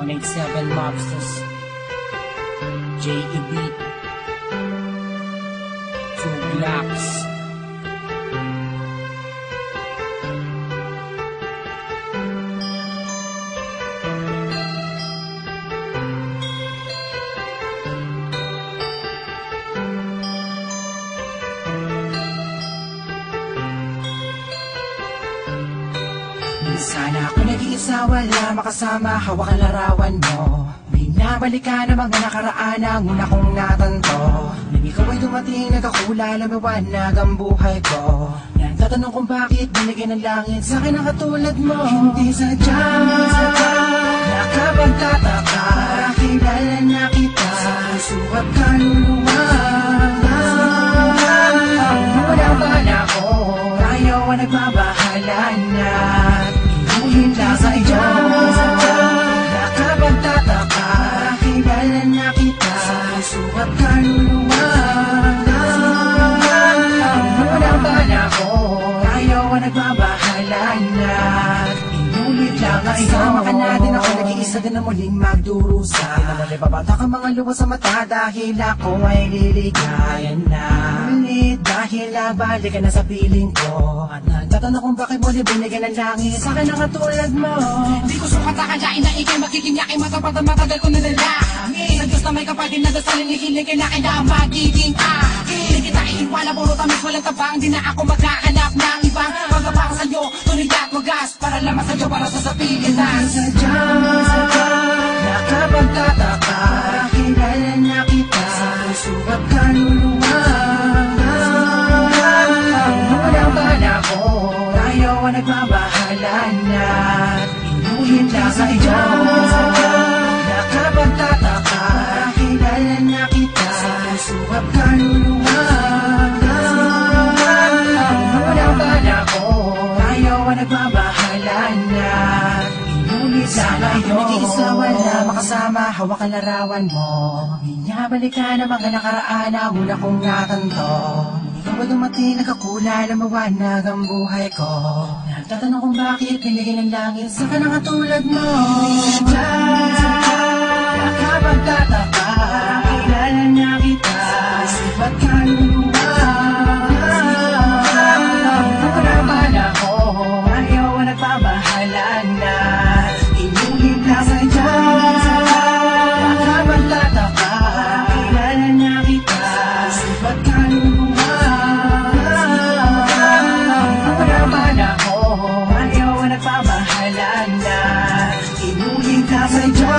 187 Mobsters, J.E.B. 2 Blocks. Sana ako nag-iisa, wala makasama, hawak ang larawan mo. Binabalik ka na mga nakaraan ang una kong natanto. Nang ikaw ay dumating, nagkakula, lumiwanag ang buhay ko. Nagtatanong kung bakit binigyan ng langit sa akin ang katulad mo. Hindi sadya, nakapagtataka, kilala na kita sa sukat kaluluwa. Walang bala ko, tayo ang nagbabahala na. Hinda sa iyo, nakapagtataka, kilala na kita sa sukat kaluluwa. Walang bala ko, tayo ang nagbabahala na. Inulit lang ang isama ka natin, ako nag-iisa din na muling magdurusa. Tinamali babata ka mga luwa sa mata dahil ako ay liligayan na. Ulit dahil nabalik ka na sa piling ko. At nagtatanong kung bakit mo binigyan ng langit sa akin ang katulad mo. Di ko sukatakan dahil na ikay magiging yakin, matapat at matagal ko nanalangin. Sa Diyos na may kapatid na dasalin, hihiling kailangan na magiging akin. Di kita iiwala, puro tamis, walang tabang. Di na ako maghahanap ng ibang magkapang sa'yo. Tuloy at wagas, para lamang sa'yo, para sa sabihin na sadya, nakapagtataka, kilala na kita sa sukat kaluluwa. Walang bala ko, tayo ang nagbabahala na. Inuhin lang sa iyo, nakapagtataka, kilala na kita sa sukat kaluluwa. Walang bala ko, tayo ang nagbabahala na. Inulit lang kayo, nag-iisa, wala makasama, hawak ang larawan mo. Binabalik ka na mga nakaraan ang una kong natanto. Ikaw ay dumating, nagkakula, lumawanag ang buhay ko. Nagtatanong kung bakit binigyan ng langit sa kanang katulad mo. Sadya, nakapagtataka, kilala na kita sa sipat kaluluwa. Walang bala ko, ayaw ang nagbabahala na. Inulit lang sadya, nakapagtataka, kilala na kita sa sipat kaluluwa. Ayaw ang nagpabahala na. Inulit ka sadya,